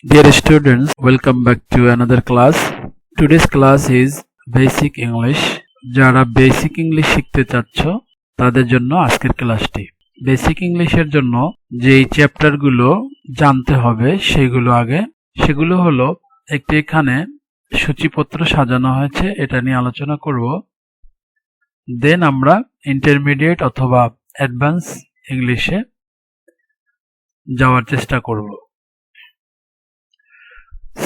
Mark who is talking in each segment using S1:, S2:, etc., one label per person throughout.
S1: Dear students, welcome back to another class. Today's class is Basic English. যারা basic English শিখতে চাচ্ছ তাদের জন্য আজকের ক্লাসটি। বেসিক ইংলিশের জন্য যেই চ্যাপ্টারগুলো জানতে হবে সেগুলো হলো একটি এখানে সূচিপত্র সাজানো হয়েছে, এটা নিয়ে আলোচনা করব। দেন আমরা ইন্টারমিডিয়েট অথবা অ্যাডভান্স ইংলিশে যাওয়ার চেষ্টা করব।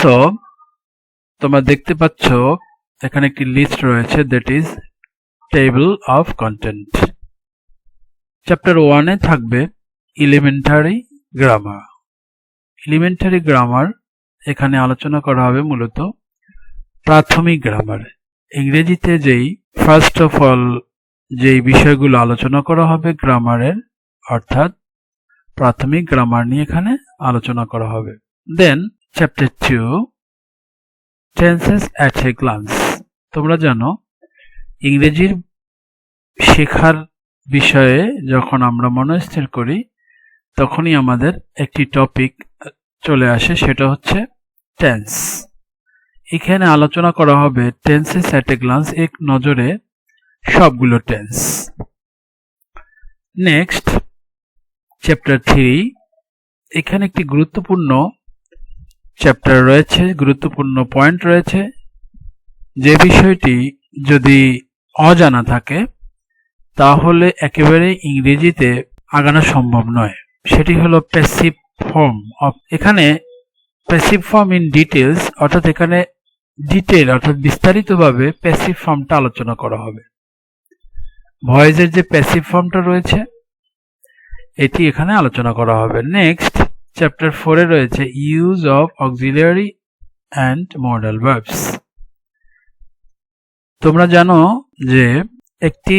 S1: সো তোমরা দেখতে পাচ্ছ এখানে একটি লিস্ট রয়েছে, that is table of content. Chapter 1-এ থাকবে এলিমেন্টারি গ্রামার। এলিমেন্টারি গ্রামার এখানে আলোচনা করা হবে মূলত প্রাথমিক গ্রামার। ইংরেজিতে যেই ফার্স্ট অফ অল যেই বিষয়গুলো আলোচনা করা হবে গ্রামারের, অর্থাৎ প্রাথমিক গ্রামার নিয়ে এখানে আলোচনা করা হবে। Then chapter 2 tenses at a glance. তোমরা জানো ইংরেজির শেখার বিষয়ে যখন আমরা মনস্থির করি তখনই আমাদের একটি টপিক চলে আসে, সেটা হচ্ছে টেন্স। এখানে আলোচনা করা হবে টেন্সেস অ্যাট এ গ্লান্স, এক নজরে সবগুলো টেন্স। নেক্সট চ্যাপ্টার 3, এখানে একটি গুরুত্বপূর্ণ চ্যাপ্টার রয়েছে, গুরুত্বপূর্ণ পয়েন্ট রয়েছে। যে বিষয়টি যদি অজানা থাকে তাহলে একেবারে ইংরেজিতে আগানো সম্ভব নয়, সেটি হলো প্যাসিভ ফর্ম অফ। এখানে প্যাসিভ ফর্ম ইন ডিটেলস, অর্থাৎ এখানে ডিটেল অর্থাৎ বিস্তারিতভাবে প্যাসিভ ফর্মটা আলোচনা করা হবে। ভয়েসের যে প্যাসিভ ফর্মটা রয়েছে এটি এখানে আলোচনা করা হবে। নেক্সট চ্যাপ্টার 4-এ রয়েছে use of auxiliary and modal verbs. তোমরা জানো যে একটি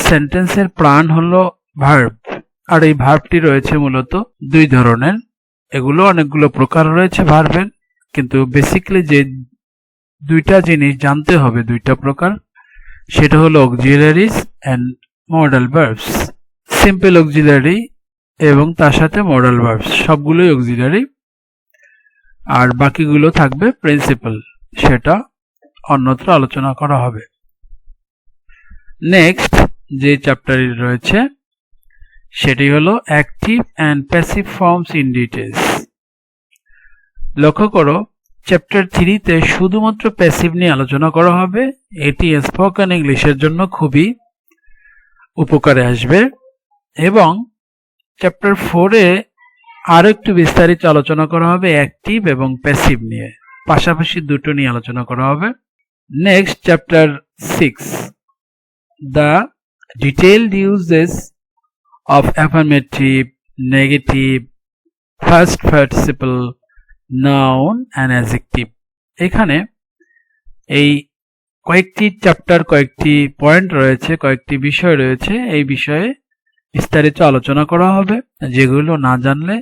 S1: সেন্টেন্সের প্রাণ হলো ভার্ব, আর এই ভার্বটি রয়েছে মূলত দুই ধরনের। এগুলো অনেকগুলো প্রকার রয়েছে ভার্বের, কিন্তু বেসিক্যালি যে দুইটা জিনিস জানতে হবে, দুইটা প্রকার, সেটা হলো auxiliaries and modal verbs. Simple auxiliary এবং তার সাথে মডাল ভার্বস, সবগুলোই অক্সিলিয়ারি, আর বাকিগুলো থাকবে প্রিন্সিপাল, সেটা অন্যত্র আলোচনা করা হবে। নেক্সট যে চ্যাপ্টারটি রয়েছে সেটি হলো active and passive forms in details. লক্ষ্য করো চ্যাপ্টার 3-তে শুধুমাত্র প্যাসিভ নিয়ে আলোচনা করা হবে। এটি স্পোকেন ইংলিশের জন্য খুবই উপকারে আসবে। এবং চ্যাপ্টার 4-এ আরো একটু বিস্তারিত আলোচনা করা হবে অ্যাক্টিভ এবং প্যাসিভ নিয়ে, পাশাপাশি দুটো নিয়ে আলোচনা করা হবে। Next chapter 6, the detailed uses of affirmative, negative, first participle, noun and adjective. এখানে এই কয়েকটি চ্যাপ্টার, কয়েকটি পয়েন্ট রয়েছে, কয়েকটি বিষয় রয়েছে, এই বিষয়ে বিস্তারিত আলোচনা করা হবে, যেগুলো না জানলে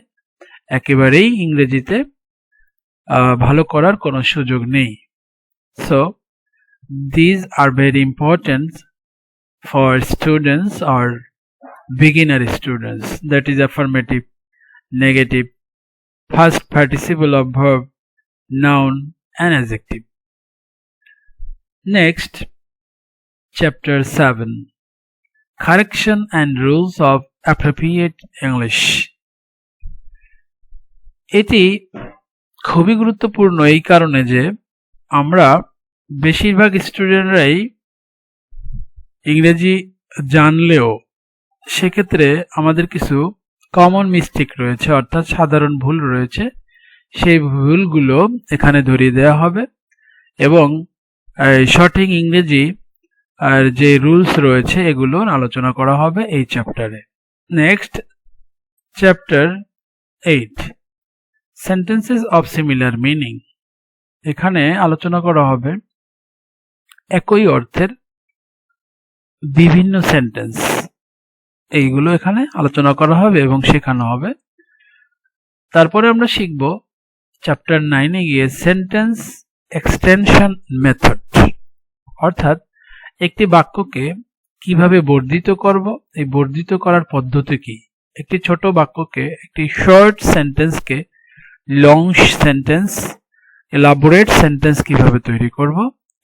S1: একেবারেই ইংরেজিতে ভালো করার কোনো সুযোগ নেই। So these are very important for students or beginner students, that is affirmative, negative, first participle of verb, noun and adjective. Next chapter 7, correction and rules of appropriate English. এটি খুবই গুরুত্বপূর্ণ এই কারণে যে আমরা বেশিরভাগ স্টুডেন্টরাই ইংরেজি জানলেও সেক্ষেত্রে আমাদের কিছু কমন মিস্টেক রয়েছে, অর্থাৎ সাধারণ ভুল রয়েছে। সেই ভুলগুলো এখানে ধরিয়ে দেওয়া হবে এবং সঠিক ইংরেজি আর যে রুলস রয়েছে এগুলো আলোচনা করা হবে এই চ্যাপ্টারে। Next chapter 8, sentences of similar meaning. এখানে আলোচনা করা হবে একই অর্থের বিভিন্ন সেন্টেন্স, এইগুলো এখানে আলোচনা করা হবে এবং শেখানো হবে। তারপরে আমরা শিখব চ্যাপ্টার 9-এ গিয়ে সেন্টেন্স এক্সটেনশন মেথড, অর্থাৎ একটি বাক্যকে কিভাবে বর্ধিত করব, এই বর্ধিত করার পদ্ধতি কি। একটি ছোট বাক্যকে, একটি শর্ট সেন্টেন্সকে লং সেন্টেন্স, এলাবোরেট সেন্টেন্স কিভাবে তৈরি করব,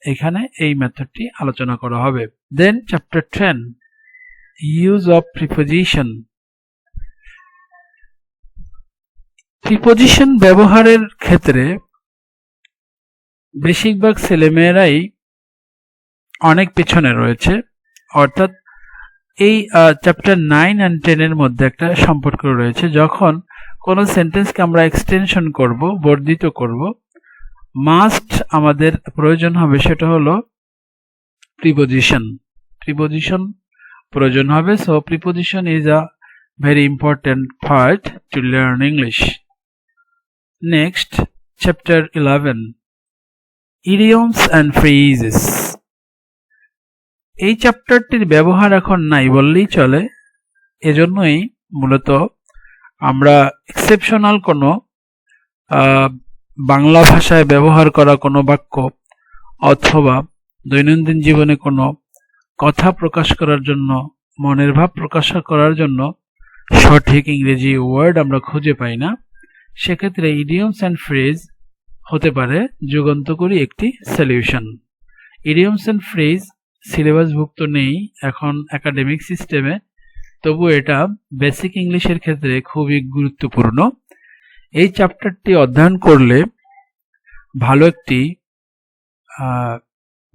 S1: এখানে এই মেথডটি আলোচনা করা হবে। Then chapter 10, use of preposition. Preposition ব্যবহারের ক্ষেত্রে বেশিরভাগ ছেলেমেয়েরাই অনেক পেছনে রয়েছে, অর্থাৎ এই চ্যাপ্টার 9 and 10 এর মধ্যে একটা সম্পর্ক রয়েছে। যখন কোনো সেন্টেন্সকে আমরা এক্সটেনশন করব, বর্ধিত করব, মাস্ট আমাদের প্রয়োজন হবে সেটা হলো প্রিপোজিশন। প্রিপোজিশন প্রয়োজন হবে। So preposition is a very important part to learn English. Next chapter 11, idioms and phrases. এই চ্যাপ্টারটির ব্যবহার এখন নাই বললেই চলে। এজন্যই মূলত আমরা এক্সেপশনাল কোনো বাংলা ভাষায় ব্যবহার করা কোনো বাক্য অথবা দৈনন্দিন জীবনে কোনো কথা প্রকাশ করার জন্য, মনের ভাব প্রকাশ করার জন্য সঠিক ইংরেজি ওয়ার্ড আমরা খুঁজে পাই না। সেক্ষেত্রে ইডিয়মস অ্যান্ড ফ্রেজ হতে পারে যুগান্তকারী একটি সলিউশন। ইডিয়মস অ্যান্ড ফ্রেজ সিলেবাসভুক্ত নেই এখন একাডেমিক সিস্টেমে, তবু এটা বেসিক ইংলিশের ক্ষেত্রে খুবই গুরুত্বপূর্ণ। এই চ্যাপ্টারটি অধ্যয়ন করলে ভালো একটি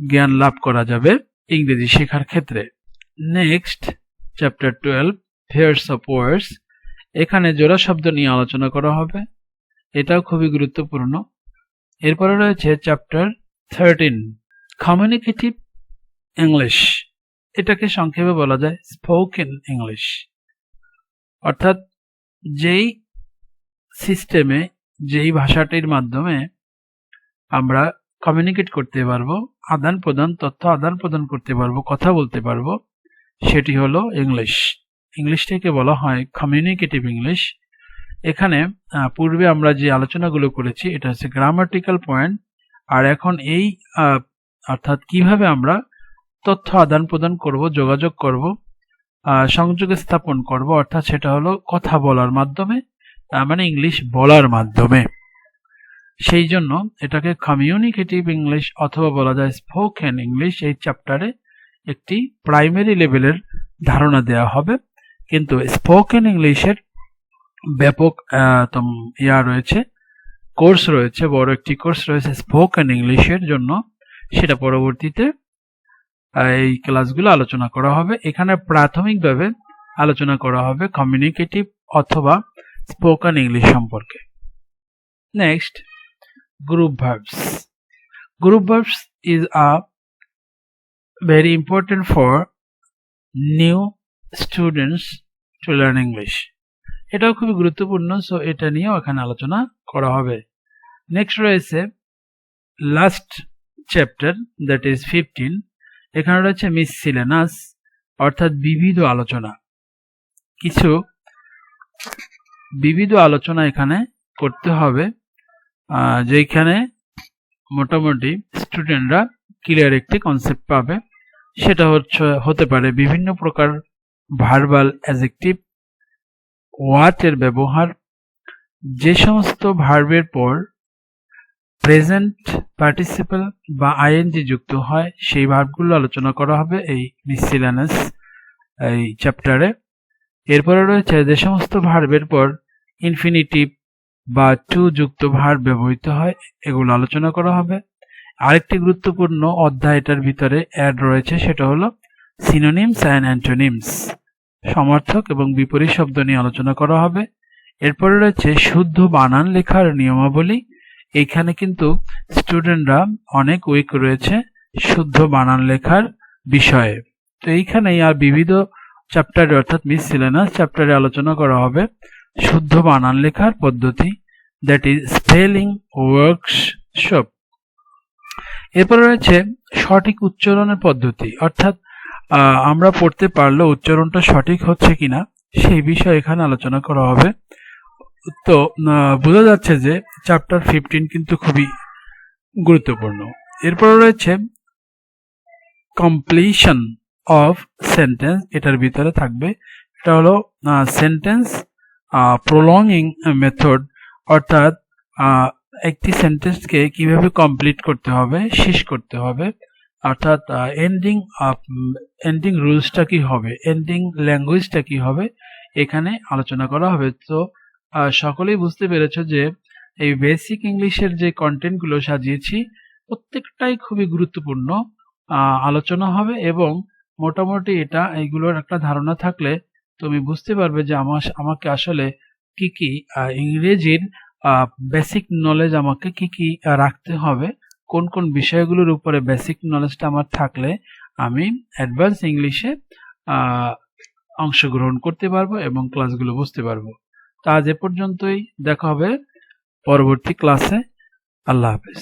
S1: জ্ঞান লাভ করা যাবে ইংরেজি শেখার ক্ষেত্রে। Next chapter 12, pairs of words. এখানে জোড়া শব্দ নিয়ে আলোচনা করা হবে, এটাও খুবই গুরুত্বপূর্ণ। এরপরে রয়েছে চ্যাপ্টার 13, কমিউনিকেটিভ ইংলিশ। এটাকে সংক্ষেপে বলা যায় স্পোকেন ইংলিশ, অর্থাৎ যেই সিস্টেমে, যেই ভাষাটির মাধ্যমে আমরা কমিউনিকেট করতে পারবো, আদান প্রদান, তথ্য আদান প্রদান করতে পারবো, কথা বলতে পারবো, সেটি হলো ইংলিশ। ইংলিশটাকে বলা হয় কমিউনিকেটিভ ইংলিশ। এখানে পূর্বে আমরা যে আলোচনাগুলো করেছি এটা হচ্ছে গ্রামাটিক্যাল পয়েন্ট, আর এখন এই অর্থাৎ কিভাবে আমরা তথ্য আদান প্রদান করব, যোগাযোগ করব, সংযোগ স্থাপন করব, অর্থাৎ সেটা হলো কথা বলার মাধ্যমে, তার মানে ইংলিশ বলার মাধ্যমে। সেই জন্য এটাকে কমিউনিকেটিভ ইংলিশ অথবা বলা যায় স্পোকেন ইংলিশ। এই চ্যাপ্টারে একটি প্রাইমারি লেভেলের ধারণা দেওয়া হবে, কিন্তু স্পোকেন ইংলিশের ব্যাপক রয়েছে, কোর্স রয়েছে, বড় একটি কোর্স রয়েছে স্পোকেন ইংলিশের জন্য, সেটা পরবর্তীতে এই ক্লাসগুলো আলোচনা করা হবে। এখানে প্রাথমিকভাবে আলোচনা করা হবে কমিউনিকেটিভ অথবা স্পোকেন ইংলিশ সম্পর্কে। Next, group verbs. Group verbs is very important for new students to learn English. এটাও খুবই গুরুত্বপূর্ণ, সো এটা নিয়েও এখানে আলোচনা করা হবে। নেক্সট রয়েছে লাস্ট চ্যাপ্টার, দ্যাট ইজ 15। এখানে রয়েছে মিসসেলেনাস, অর্থাৎ বিবিধ আলোচনা। কিছু বিবিধ আলোচনা এখানে করতে হবে, যেখানে মোটামুটি স্টুডেন্টরা ক্লিয়ার একটি কনসেপ্ট পাবে। সেটা হতে পারে বিভিন্ন প্রকার ভার্বাল অ্যাডজেক্টিভ ওয়ার্ডের ব্যবহার, যে সমস্ত ভার্বের পর প্রেজেন্ট পার্টিসিপল বা আইএনজি যুক্ত হয় সেই ভার্বগুলো আলোচনা করা হবে এই মিসসেলেনাস এই চ্যাপ্টারে। এরপরে রয়েছে যে সমস্ত ভার্বের পর ইনফিনিটিভ বা টু যুক্ত ভার্ব ব্যবহৃত হয়, এগুলো আলোচনা করা হবে। আরেকটি গুরুত্বপূর্ণ অধ্যায় এটার ভিতরে অ্যাড রয়েছে, সেটা হলো সিনোনিমস অ্যান্ড অ্যান্টোনিমস, সমার্থক এবং বিপরীত শব্দ নিয়ে আলোচনা করা হবে। এরপরে রয়েছে শুদ্ধ বানান লেখার নিয়মাবলী। এখানে কিন্তু স্টুডেন্টরা অনেক উইক রয়েছে শুদ্ধ বানান লেখার বিষয়ে। তো এইখানেই আর বিবিধ চ্যাপ্টারে অর্থাৎ মিসসেলেনাস চ্যাপ্টারে আলোচনা করা হবে শুদ্ধ বানান লেখার পদ্ধতি, দ্যাট ইজ স্পেলিং ওয়ার্কশপ। এরপর রয়েছে সঠিক উচ্চারণের পদ্ধতি, অর্থাৎ আমরা পড়তে পারলেও উচ্চারণটা সঠিক হচ্ছে কিনা সেই বিষয়ে এখানে আলোচনা করা হবে। তো বোঝা যাচ্ছে যে চ্যাপ্টার 15 কিন্তু খুবই গুরুত্বপূর্ণ। এরপর রয়েছে কমপ্লিশন অফ সেন্টেন্স, এটার ভিতরে থাকবে। এটা হলো সেন্টেন্স প্রলংইং মেথড, অর্থাৎ একটি সেন্টেন্সকে কিভাবে কমপ্লিট করতে হবে, শেষ করতে হবে, অর্থাৎ এন্ডিং রুলসটা কি হবে, এন্ডিং ল্যাঙ্গুয়েজটা কি হবে, এখানে আলোচনা করা হবে। তো সকলেই বুঝতে পেরেছো যে এই বেসিক ইংলিশের যে কন্টেন্টগুলো সাজিয়েছি প্রত্যেকটাই খুবই গুরুত্বপূর্ণ আলোচনা হবে, এবং মোটামুটি এইগুলোর একটা ধারণা থাকলে তুমি বুঝতে পারবে যে আমাকে আসলে কি কি ইংরেজির বেসিক নলেজ আমাকে কি কি রাখতে হবে, কোন কোন বিষয়গুলোর উপরে বেসিক নলেজটা আমার থাকলে আমি অ্যাডভান্স ইংলিশে অংশগ্রহণ করতে পারবো এবং ক্লাসগুলো বুঝতে পারবো। তো আজ এ পর্যন্তই, দেখা হবে পরবর্তী ক্লাসে। আল্লাহ হাফেজ।